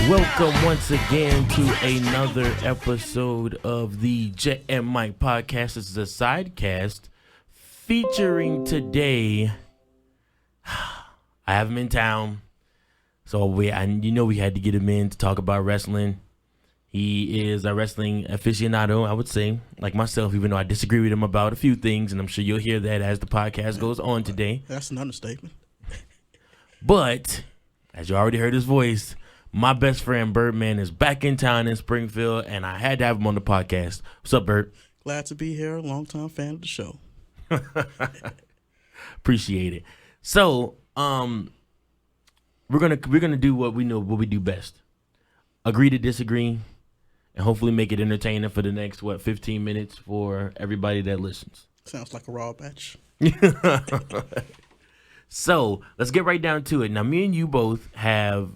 Welcome once again to another episode of the Jet and Mike podcast. This is a sidecast featuring today. I have him in town, so we had to get him in to talk about wrestling. He is a wrestling aficionado, I would say, like myself, even though I disagree with him about a few things, and I'm sure you'll hear that as the podcast goes on today. That's an understatement. But, as you already heard his voice, my best friend Birdman is back in town in Springfield, and I had to have him on the podcast. What's up, Bird? Glad to be here. Longtime fan of the show. Appreciate it. So, we're gonna do what we do best. Agree to disagree, and hopefully make it entertaining for the next 15 minutes for everybody that listens. Sounds like a raw batch. So let's get right down to it. Now, me and you both have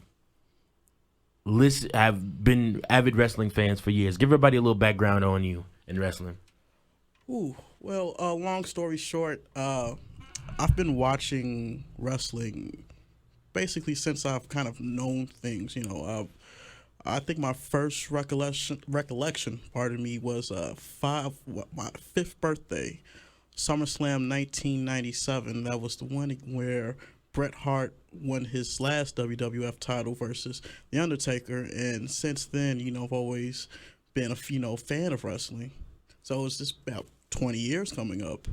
been avid wrestling fans for years. Give everybody a little background on you in wrestling. Well, long story short, I've been watching wrestling basically since I've kind of known things. I think my first recollection, was my fifth birthday, SummerSlam 1997. That was the one where Bret Hart won his last WWF title versus The Undertaker, and since then, I've always been a fan of wrestling. So it's just about 20 years coming up.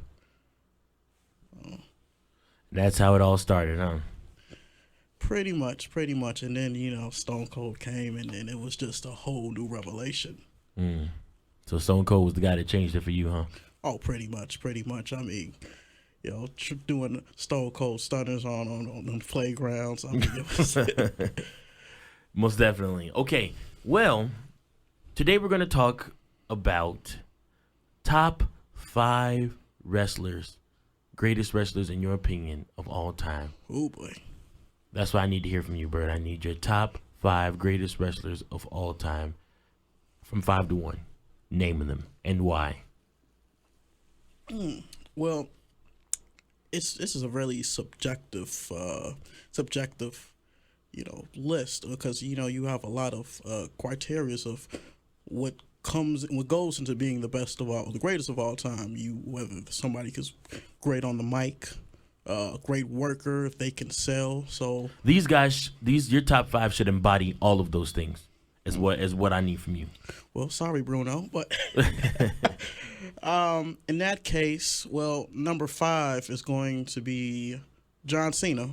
That's how it all started, huh? Pretty much. And then, Stone Cold came, and then it was just a whole new revelation. So Stone Cold was the guy that changed it for you, huh? Oh, pretty much. I mean, doing Stone Cold stunners on the playgrounds. I mean, it was Most definitely. Okay, well, today we're going to talk about top 5 wrestlers, greatest wrestlers in your opinion of all time. Oh, boy. That's what I need to hear from you, Bird. I need your top 5 greatest wrestlers of all time from 5 to 1. Naming them and why. Well, this is a really subjective, list, because you have a lot of criteria of what goes into being the greatest of all time. Whether somebody is great on the mic, great worker, if they can sell. So these guys, your top 5 should embody all of those things. Is what I need from you. Well, sorry, Bruno, but in that case, well, number 5 is going to be John Cena.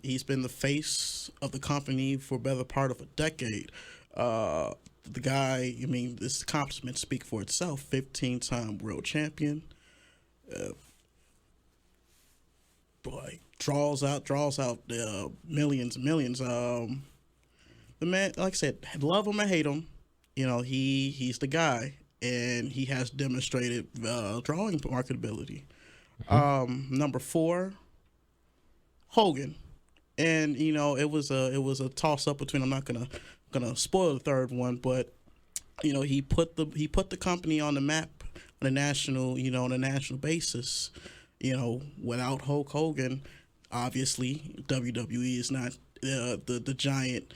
He's been the face of the company for a better part of a decade. The guy, this accomplishment speak for itself. 15-time world champion. Draws out millions and millions. The man, like I said, love him or hate him, he's the guy, and he has demonstrated drawing marketability. Number 4, Hogan, and it was a toss up between. I'm not gonna spoil the third one, but he put the company on the map on a national basis. Without Hulk Hogan, obviously WWE is not the giant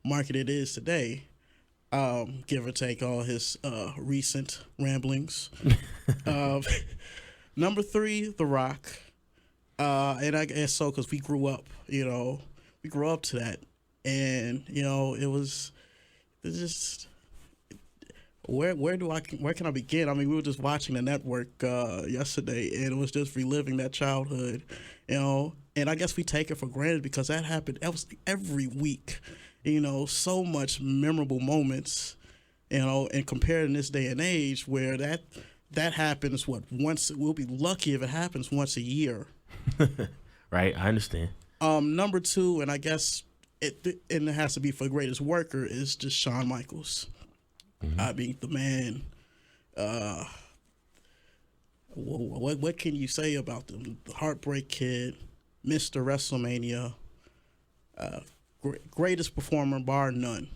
market it is today, give or take all his recent ramblings. Number 3, The Rock, and I guess so because we grew up to that, and it's just where can I begin? I mean, we were just watching the network yesterday, and it was just reliving that childhood, and I guess we take it for granted because that happened. That was every week, so much memorable moments, and compared in this day and age where that happens once. We'll be lucky if it happens once a year. Right, I understand. Number 2, and I guess it has to be for greatest worker, is just Shawn Michaels. I mean, the man. What can you say about them? The Heartbreak Kid, Mr. WrestleMania, greatest performer bar none,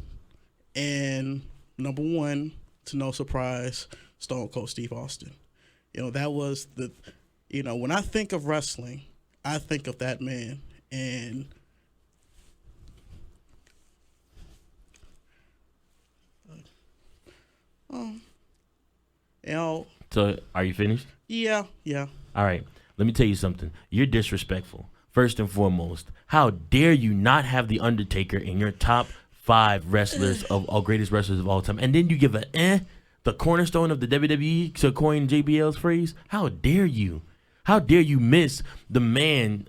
and number 1, to no surprise, Stone Cold Steve Austin. That was when I think of wrestling, I think of that man, and You know, So, are you finished? yeah. All right. Let me tell you something. You're disrespectful. First and foremost, how dare you not have the Undertaker in your top 5 wrestlers of all greatest wrestlers of all time, and then you give the cornerstone of the WWE, to coin JBL's phrase? How dare you? How dare you miss the man?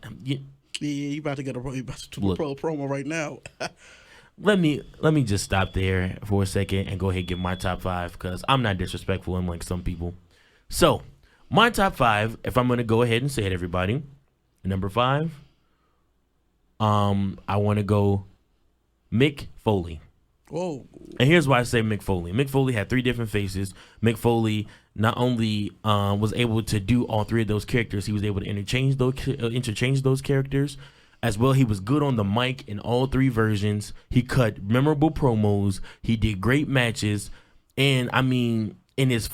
You about to get a Look. pro promo right now. Let me just stop there for a second and go ahead and give my top 5, because I'm not disrespectful unlike some people. So, my top 5, if I'm going to go ahead and say it, everybody. Number 5, I want to go Mick Foley. Whoa. And here's why I say Mick Foley. Mick Foley had 3 different faces. Mick Foley not only was able to do all 3 of those characters, he was able to interchange those characters. As well, he was good on the mic in all 3 versions. He cut memorable promos. He did great matches. And I mean, in his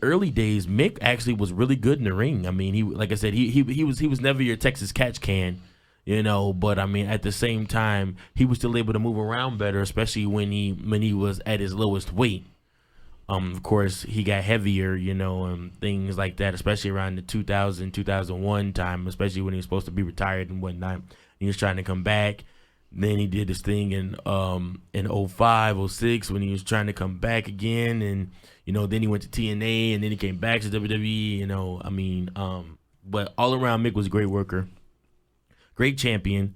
early days, Mick actually was really good in the ring. I mean, he was never your Texas catch can, but I mean, at the same time, he was still able to move around better, especially when he was at his lowest weight. Of course, he got heavier, and things like that, especially around the 2000, 2001 time, especially when he was supposed to be retired and whatnot. He was trying to come back. Then he did this thing in 05, 06 when he was trying to come back again. And, then he went to TNA and then he came back to WWE, but all around Mick was a great worker, great champion,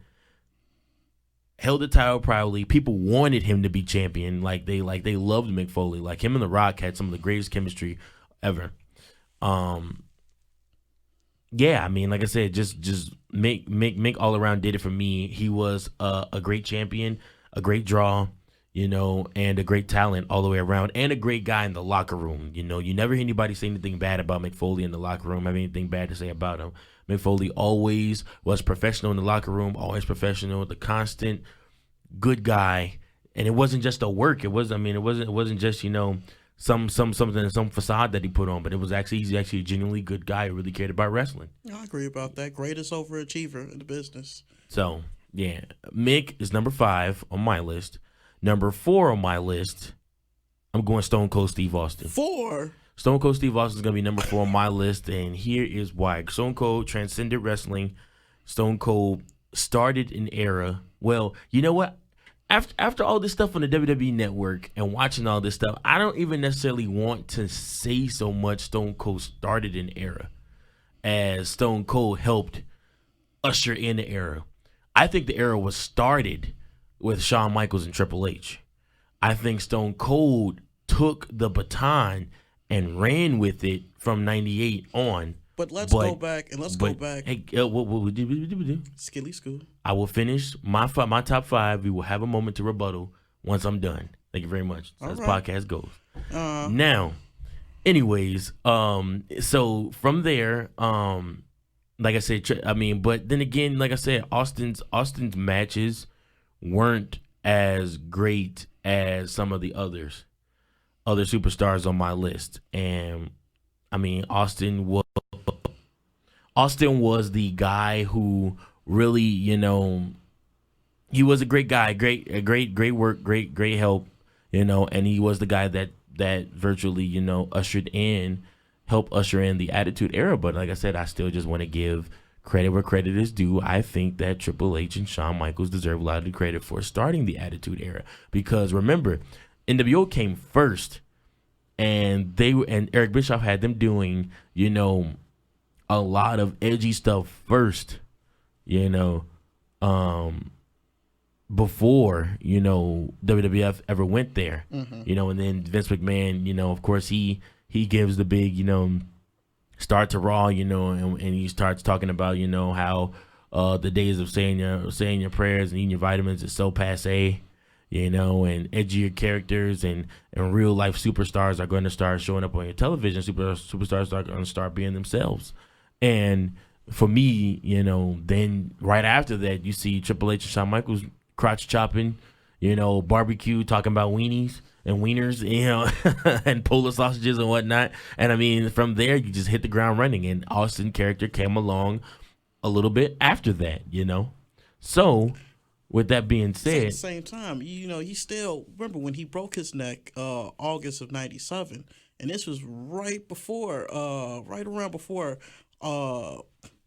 held the title proudly. People wanted him to be champion. They loved Mick Foley. Like, him and The Rock had some of the greatest chemistry ever. Yeah, I mean, like I said, just Mick all around did it for me. He was a great champion, a great draw, and a great talent all the way around, and a great guy in the locker room. You never hear anybody say anything bad about Mick Foley in the locker room, have anything bad to say about him. Mick Foley always was professional in the locker room, always professional, the constant good guy. And it wasn't just a work. It wasn't just, some facade that he put on, but he's actually a genuinely good guy who really cared about wrestling. I agree about that. Greatest overachiever in the business. So, yeah, Mick is number 5 on my list. Number 4 on my list, I'm going Stone Cold Steve Austin. 4? Stone Cold Steve Austin is going to be number 4 on my list, and here is why. Stone Cold transcended wrestling. Stone Cold started an era. Well, you know what? After all this stuff on the WWE Network and watching all this stuff, I don't even necessarily want to say so much Stone Cold started an era as Stone Cold helped usher in the era. I think the era was started with Shawn Michaels and Triple H. I think Stone Cold took the baton and ran with it from 98 on. But let's go back. Hey, what would you do? Skilly School. I will finish my top 5. We will have a moment to rebuttal once I'm done. Thank you very much. That's how this podcast goes. Now, anyways, so from there, like I said, but then again, like I said, Austin's matches weren't as great as some of the other superstars on my list. And I mean, Austin was the guy who really, he was a great guy, great work, great help, and he was the guy that virtually, helped usher in the Attitude Era. But like I said, I still just want to give credit where credit is due. I think that Triple H and Shawn Michaels deserve a lot of the credit for starting the Attitude Era, because remember, NWO came first, and Eric Bischoff had them doing, a lot of edgy stuff first, before, WWF ever went there, and then Vince McMahon, of course, he gives the big, start to Raw, and he starts talking about, how the days of saying your prayers and eating your vitamins is so passe, and edgier characters and real life superstars are going to start showing up on your television. Superstars are going to start being themselves. And for me, then right after that, you see Triple H and Shawn Michaels crotch chopping, barbecue, talking about weenies and wieners, and Polish sausages and whatnot. And I mean, from there, you just hit the ground running. And Austin character came along a little bit after that, So, with that being said, at the same time, he still remember when he broke his neck, August of '97. and this was right around before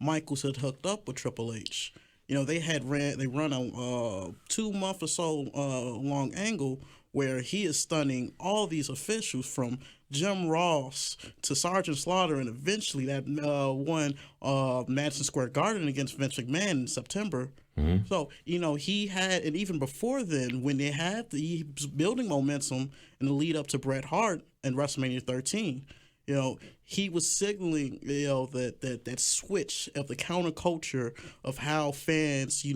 Michaels had hooked up with Triple H. They run a 2 month or so long angle where he is stunning all these officials from Jim Ross to Sergeant Slaughter, and eventually that won Madison Square Garden against Vince McMahon in September. So, he had, and even before then, when he was building momentum in the lead up to Bret Hart and WrestleMania 13, he was signaling, that switch of the counterculture of how fans,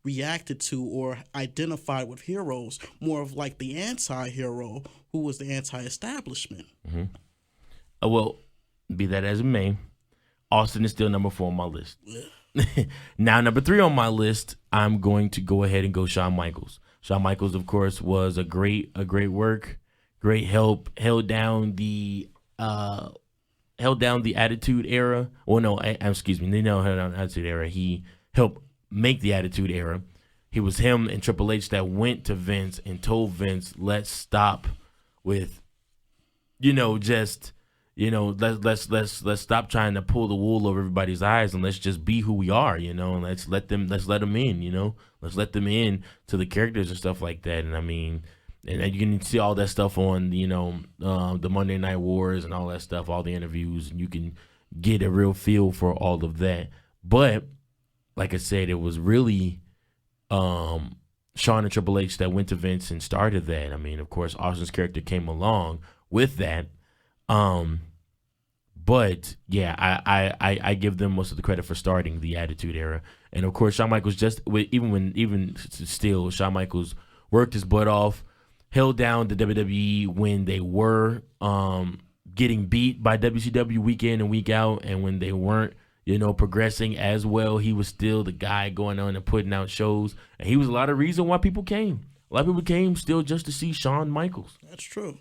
reacted to or identified with heroes, more of like the anti-hero who was the anti-establishment. Well, be that as it may, Austin is still number 4 on my list. Now, number 3 on my list, I'm going to go ahead and go Shawn Michaels. Shawn Michaels, of course, was a great work, great help, held down the Attitude Era. Well, no, excuse me, they held down the Attitude Era. He helped make the Attitude Era. It was him and Triple H that went to Vince and told Vince, let's stop with, let's stop trying to pull the wool over everybody's eyes, and let's just be who we are, and let's let them in, let's let them in to the characters and stuff like that. And I mean, and you can see all that stuff on, the Monday Night Wars and all that stuff, all the interviews, and you can get a real feel for all of that. But like I said, it was really Shawn and Triple H that went to Vince and started that. I mean, of course, Austin's character came along with that. But yeah, I give them most of the credit for starting the Attitude Era. And of course, Shawn Michaels even still, Shawn Michaels worked his butt off, held down the WWE when they were getting beat by WCW week in and week out, and when they weren't, progressing as well, he was still the guy going on and putting out shows, and he was a lot of reason why people came. A lot of people came still just to see Shawn Michaels. That's true.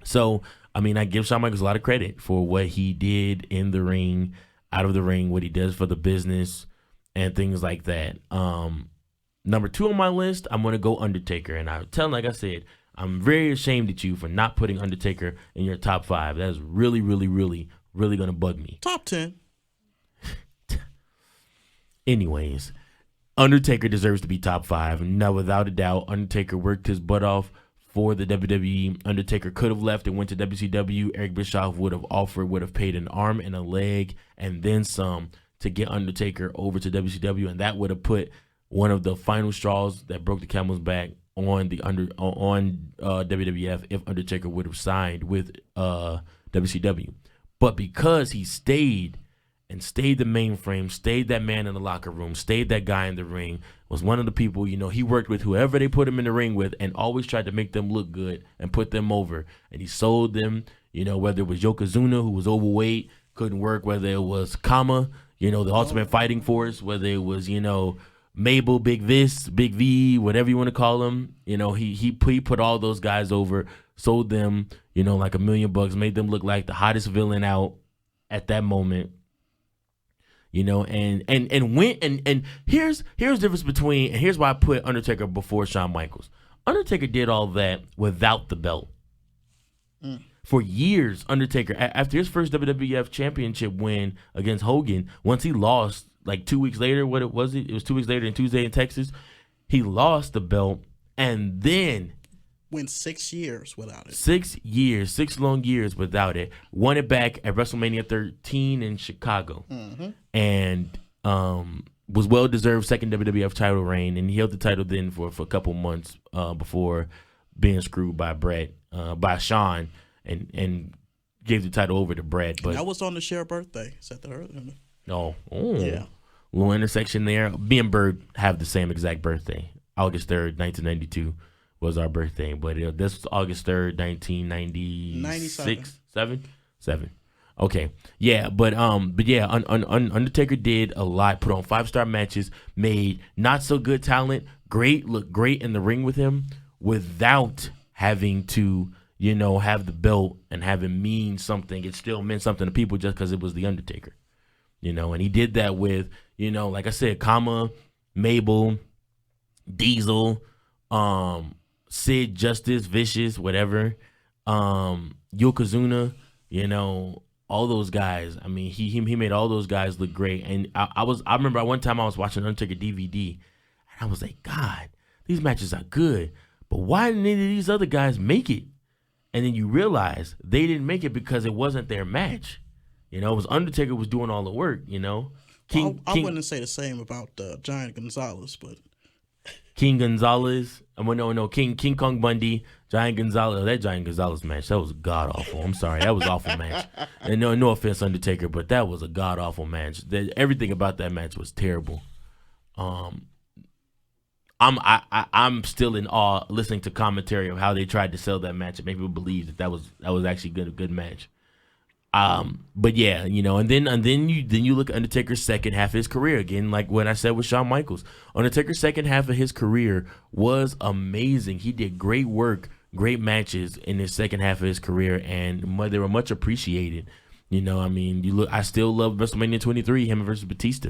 So, I mean, I give Shawn Michaels a lot of credit for what he did in the ring, out of the ring, what he does for the business, and things like that. Number 2 on my list, I'm going to go Undertaker. And like I said, I'm very ashamed at you for not putting Undertaker in your top 5. That's really, really, really, really going to bug me. Top 10. Anyways, Undertaker deserves to be top 5. Now, without a doubt, Undertaker worked his butt off for the WWE. Undertaker could have left and went to WCW. Eric Bischoff would have paid an arm and a leg and then some to get Undertaker over to WCW, and that would have put one of the final straws that broke the camel's back on WWF if Undertaker would have signed with WCW. But because he stayed the mainframe, stayed that man in the locker room, stayed that guy in the ring, was one of the people, he worked with whoever they put him in the ring with and always tried to make them look good and put them over. And he sold them, whether it was Yokozuna, who was overweight, couldn't work, whether it was Kama, the Ultimate Fighting Force, whether it was, Mabel, Big V, whatever you want to call him. He put all those guys over, sold them, like $1 million, made them look like the hottest villain out at that moment. And here's the difference between, and here's why I put Undertaker before Shawn Michaels. Undertaker did all that without the belt. For years, Undertaker, after his first WWF championship win against Hogan, once he lost, like 2 weeks later, it was 2 weeks later, on Tuesday in Texas, he lost the belt, and then went 6 years without it. 6 years, 6 long years without it. Won it back at WrestleMania 13 in Chicago. And was well-deserved second WWF title reign. And he held the title then for a couple months before being screwed by Shawn, and gave the title over to Bret. But that was on the Cher birthday. Said that earlier. Yeah. Little intersection there. Me and Bird have the same exact birthday. August 3rd, 1992. Was our birthday, but this was August 3rd, 1996. 7. Okay, yeah, but yeah, Undertaker did a lot. Put on 5-star matches, made not so good talent look great in the ring with him, without having to have the belt and have it mean something. It still meant something to people just because it was the Undertaker, And he did that with like I said, Kama, Mabel, Diesel, Sid, Justice, Vicious, whatever. Yokozuna, all those guys. I mean, he made all those guys look great. And I remember one time I was watching Undertaker DVD, and I was like, God, these matches are good, but why didn't any of these other guys make it? And then you realize they didn't make it because it wasn't their match. It was Undertaker was doing all the work. I wouldn't say the same about Giant Gonzalez, but King Gonzalez. No, King Kong Bundy, Giant Gonzalez. That Giant Gonzalez match, that was god awful. I'm sorry, that was an awful match. And no offense, Undertaker, but that was a god awful match. Everything about that match was terrible. I'm still in awe listening to commentary of how they tried to sell that match and make people believe that was actually a good match. But yeah, and then you look at Undertaker's second half of his career again, like what I said with Shawn Michaels. Undertaker's second half of his career was amazing. He did great work, great matches in his second half of his career, and they were much appreciated. I still love WrestleMania 23, him versus Batista.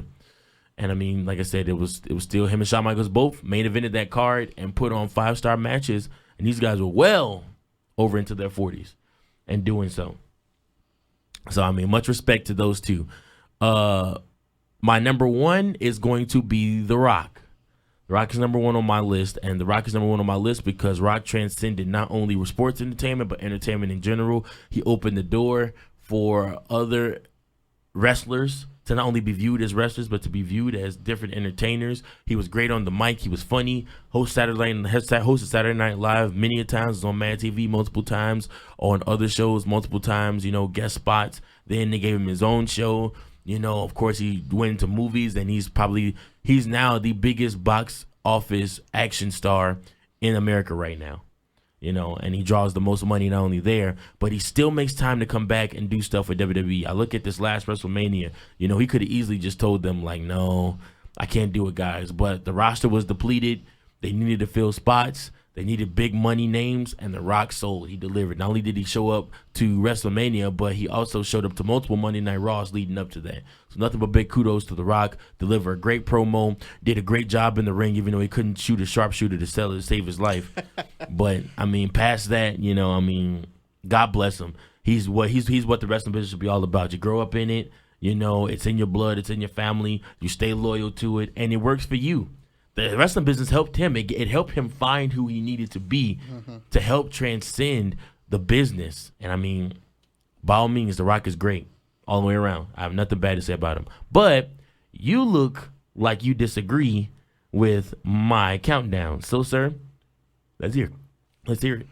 And I mean, like I said, it was still him and Shawn Michaels both main evented that card and put on 5-star matches, and these guys were well over into their 40s and doing so. So I mean, much respect to those two. My number one is going to be The Rock. The Rock is number one on my list, and The Rock is number one on my list because Rock transcended not only sports entertainment but entertainment in general. He opened the door for other wrestlers to not only be viewed as wrestlers, but to be viewed as different entertainers. He was great on the mic. He was funny. Hosted Saturday Night Live many a times. Was on Mad TV multiple times. On other shows multiple times. Guest spots. Then they gave him his own show. Of course, he went into movies, and he's now the biggest box office action star in America right now. And he draws the most money not only there, but he still makes time to come back and do stuff with WWE. I look at this last WrestleMania, he could have easily just told them, like, no, I can't do it, guys. But the roster was depleted. They needed to fill spots. They needed big money names, and The Rock sold. He delivered. Not only did he show up to WrestleMania, but he also showed up to multiple Monday Night Raws leading up to that. So nothing but big kudos to The Rock. Delivered a great promo. Did a great job in the ring, even though he couldn't shoot a sharpshooter to save his life. But, I mean, past that, God bless him. He's what the wrestling business should be all about. You grow up in it. It's in your blood. It's in your family. You stay loyal to it, and it works for you. The wrestling business helped him. It helped him find who he needed to be to help transcend the business. And I mean, by all means, The Rock is great all the way around. I have nothing bad to say about him. But you look like you disagree with my countdown. So, sir, let's hear it.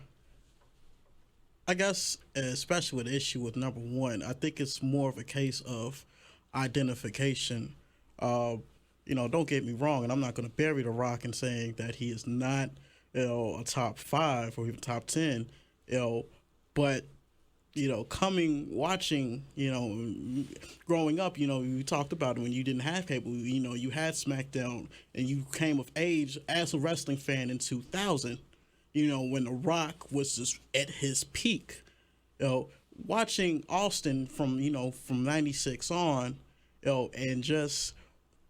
I guess, especially with the issue with number one, I think it's more of a case of identification. Don't get me wrong, and I'm not going to bury The Rock in saying that he is not, a top 5 or even top 10, but, watching, growing up, you talked about it when you didn't have cable, you had SmackDown, and you came of age as a wrestling fan in 2000, when The Rock was just at his peak, watching Austin from 96 on, and just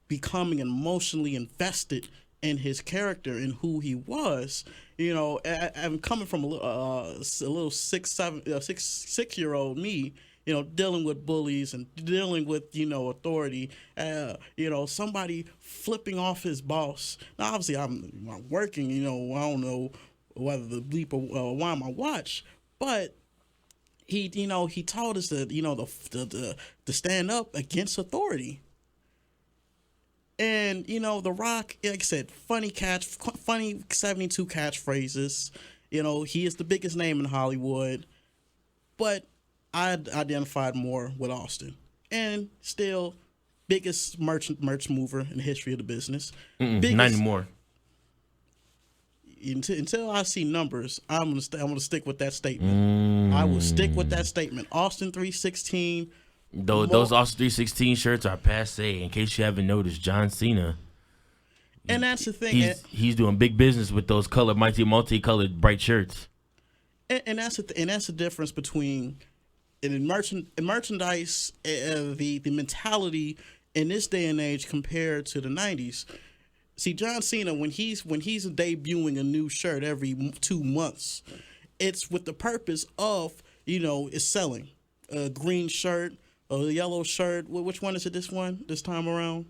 becoming emotionally invested in his character and who he was. I'm coming from a little 6-year-old me, dealing with bullies and dealing with, authority, somebody flipping off his boss. Now, obviously, I'm working, I don't know whether to bleep or wind my watch, but he taught us that, to stand up against authority. And, The Rock, like I said, funny 72 catchphrases. He is the biggest name in Hollywood. But I identified more with Austin. And still, biggest merch mover in the history of the business. Not anymore. Until I see numbers, I'm gonna stick with that statement. I will stick with that statement. Austin 316. Those Austin 316 shirts are passe. In case you haven't noticed, John Cena. And that's the thing. He's doing big business with those multicolored bright shirts. And that's the difference between merchandise, the mentality in this day and age compared to the 90s. See, John Cena, when he's debuting a new shirt every 2 months, it's with the purpose of, it's selling. A green shirt, a yellow shirt. Which one is it this time around?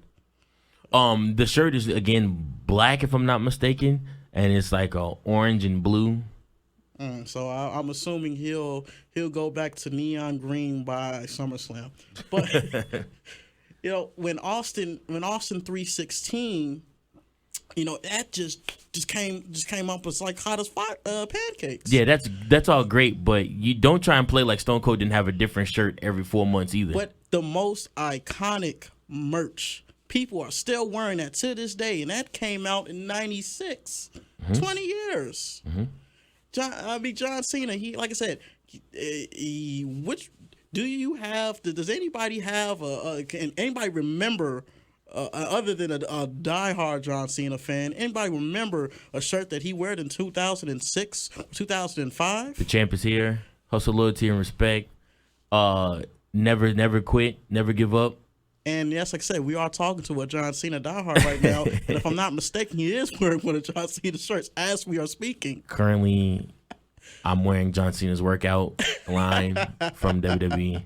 The shirt is, again, black, if I'm not mistaken, and it's like orange and blue. So I'm assuming he'll go back to neon green by SummerSlam. But when Austin 316, that just came up as like hot as pancakes. Yeah, that's all great, but you don't try and play like Stone Cold didn't have a different shirt every 4 months either. But the most iconic merch, people are still wearing that to this day, and that came out in '96, 20 years. John Cena, he, like I said, which do you have? Does anybody have can anybody remember, other than a diehard John Cena fan, anybody remember a shirt that he wore in 2006, 2005? The champ is here. Hustle, loyalty, and respect. Never quit. Never give up. And yes, like I said, we are talking to a John Cena diehard right now. And if I'm not mistaken, he is wearing one of John Cena's shirts as we are speaking. Currently, I'm wearing John Cena's workout line from WWE.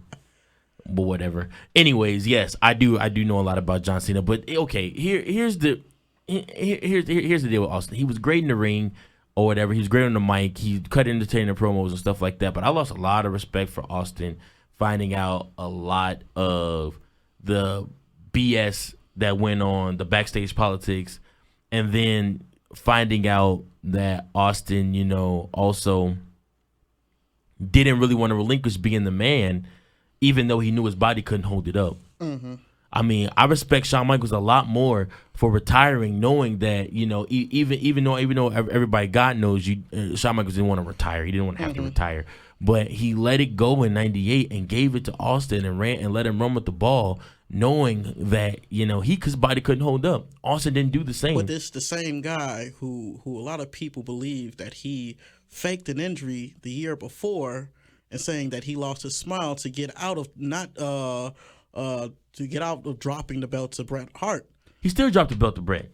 But whatever. Anyways, yes, I do know a lot about John Cena. But okay, here's the deal with Austin. He was great in the ring or whatever. He was great on the mic. He cut entertaining promos and stuff like that. But I lost a lot of respect for Austin, finding out a lot of the BS that went on, the backstage politics, and then finding out that Austin, also didn't really want to relinquish being the man, even though he knew his body couldn't hold it up. Mm-hmm. I mean, I respect Shawn Michaels a lot more for retiring, knowing that, even though everybody, God knows, Shawn Michaels didn't want to retire. He didn't want to have to retire. But he let it go in '98 and gave it to Austin and ran and let him run with the ball, knowing that his body couldn't hold up. Austin didn't do the same. But it's the same guy who a lot of people believe that he faked an injury the year before, and saying that he lost his smile to get out of dropping the belt to Bret Hart. He still dropped the belt to Bret.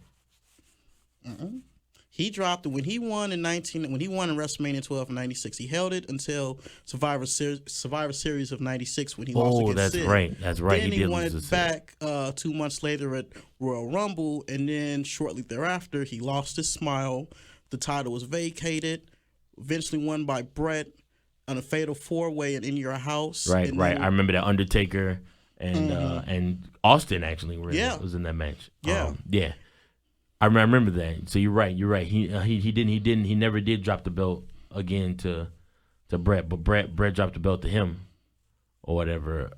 He dropped it when he won in WrestleMania 12 in '96. He held it until Survivor Series of '96 when he lost against Sid. That's right. Then he won it back 2 months later at Royal Rumble, and then shortly thereafter he lost his smile. The title was vacated, eventually won by Bret on a fatal 4-way in Your House. Right. I remember that Undertaker and Austin actually was in that match. Yeah. I remember that. So you're right. He never did drop the belt again to Bret, but Bret dropped the belt to him or whatever.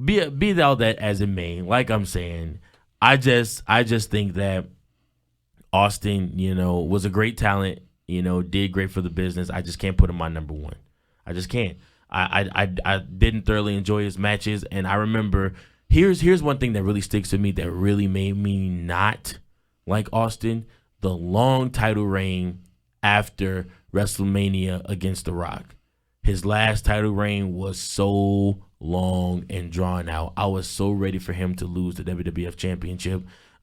Be all that as it may, like I'm saying, I just think that Austin, was a great talent, did great for the business. I just can't put him on number one. I just can't. I didn't thoroughly enjoy his matches, and I remember here's one thing that really sticks to me that really made me not like Austin: the long title reign after WrestleMania against The Rock. His last title reign was so long and drawn out. I was so ready for him to lose the WWF Championship.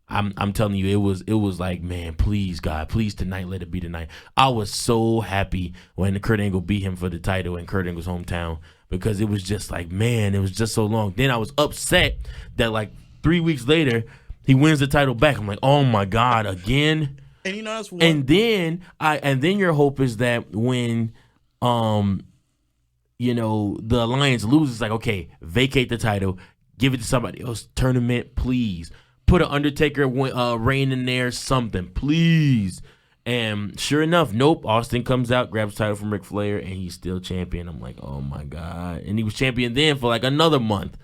I'm telling you, it was like, man, please, God, please tonight, let it be tonight. I was so happy when Kurt Angle beat him for the title in Kurt Angle's hometown, because it was just like, man, it was just so long. Then I was upset that like 3 weeks later, he wins the title back. I'm like, oh my God, again. And that's one. And then your hope is that when the Alliance loses, like, okay, vacate the title, give it to somebody else, tournament, please. Put an Undertaker reign in there, something, please. And sure enough, nope. Austin comes out, grabs the title from Ric Flair, and he's still champion. I'm like, oh my God. And he was champion then for like another month.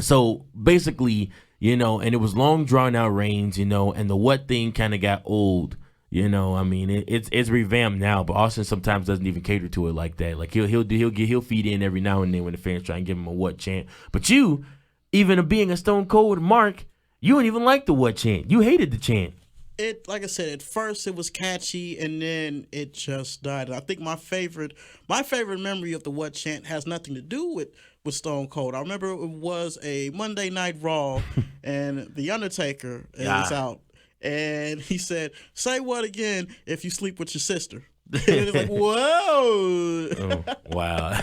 So basically, and it was long drawn out reigns, and the what thing kind of got old. I mean, it's revamped now, but Austin sometimes doesn't even cater to it like that. Like he'll feed in every now and then when the fans try and give him a what chant. But you, even being a Stone Cold Mark, you don't even like the what chant. You hated the chant. It, like I said, at first it was catchy, and then it just died. I think my favorite memory of the what chant has nothing to do with Stone Cold. I remember it was a Monday Night Raw, and The Undertaker was out, and he said, "Say what again if you sleep with your sister?" It's like, whoa. Oh, wow.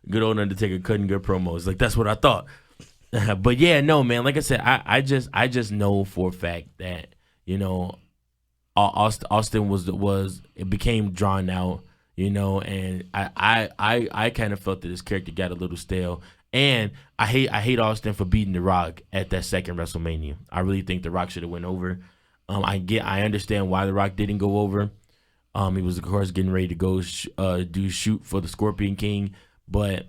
Good old Undertaker cutting good promos. Like, that's what I thought. But yeah, no, man. Like I said, I just know for a fact that, you know, Austin was it became drawn out, you know, and I kind of felt that his character got a little stale. And I hate Austin for beating The Rock at that second WrestleMania. I really think The Rock should have went over. I understand why The Rock didn't go over. He was, of course, getting ready to go shoot for the Scorpion King, but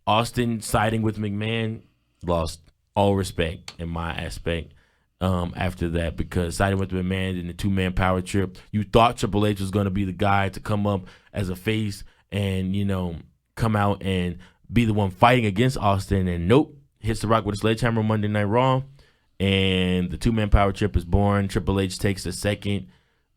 Austin siding with McMahon lost all respect in my aspect after that, because siding with McMahon in the 2-man power trip, you thought Triple H was going to be the guy to come up as a face and, you know, come out and be the one fighting against Austin, and nope, hits The Rock with a sledgehammer Monday Night Raw, and the 2-man power trip is born. Triple H takes a second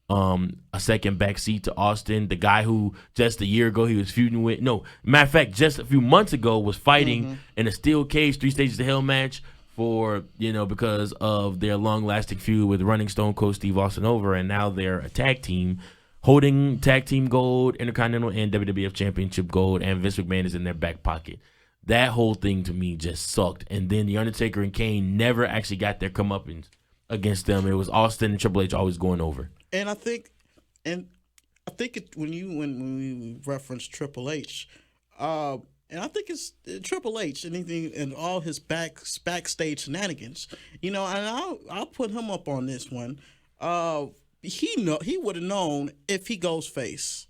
backseat to Austin, the guy who just a year ago he was feuding with. No, matter of fact, just a few months ago was fighting in a steel cage 3 stages of hell match for, you know, because of their long-lasting feud with running Stone Cold Steve Austin over, and now they're a tag team holding tag team gold, Intercontinental and WWF Championship gold, and Vince McMahon is in their back pocket. That whole thing to me just sucked. And then The Undertaker and Kane never actually got their comeuppance against them. It was Austin and Triple H always going over. And I think when we reference Triple H, and I think it's Triple H and all his backstage shenanigans. You know, and I'll put him up on this one. He would have known if he goes face.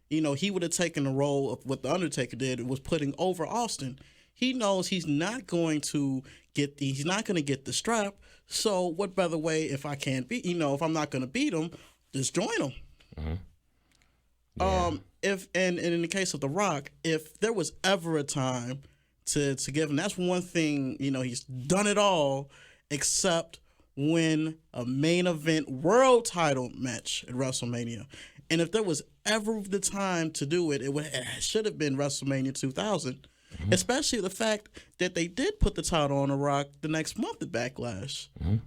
You know, he would have taken the role of what the Undertaker did, was putting over Austin. He knows he's not going to get the strap. So what better way, if I can't beat, you know, if I'm not going to beat him, just join him. Mm-hmm. Yeah. If and in the case of The Rock, if there was ever a time to give him, that's one thing, you know, he's done it all except win a main event world title match at WrestleMania. And if there was ever the time to do it, it should have been WrestleMania 2000. Mm-hmm. Especially the fact that they did put the title on The Rock the next month at Backlash. Mm-hmm.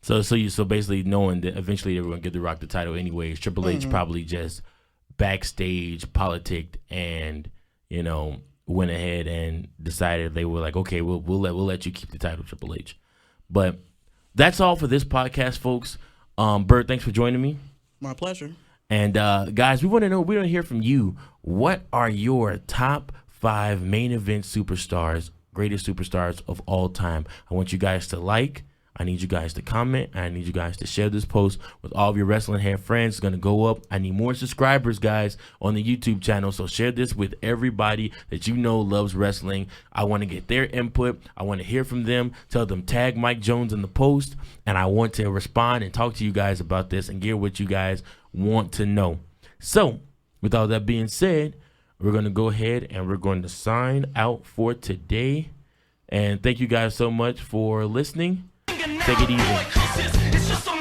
So basically knowing that eventually they were going to give The Rock the title anyways, Triple H probably just backstage politicked and, you know, went ahead and decided, they were like, okay, we'll let you keep the title, Triple H. But that's all for this podcast, folks. Bert, thanks for joining me. My pleasure. And guys, we want to hear from you. What are your top 5 main event superstars, greatest superstars of all time? I want you guys to like. I need you guys to comment. I need you guys to share this post with all of your wrestling head friends. It's going to go up. I need more subscribers, guys, on the YouTube channel. So share this with everybody that you know loves wrestling. I want to get their input. I want to hear from them. Tell them tag Mike Jones in the post. And I want to respond and talk to you guys about this and get what you guys want to know. So with all that being said, we're going to go ahead and we're going to sign out for today. And thank you guys so much for listening. Take it easy.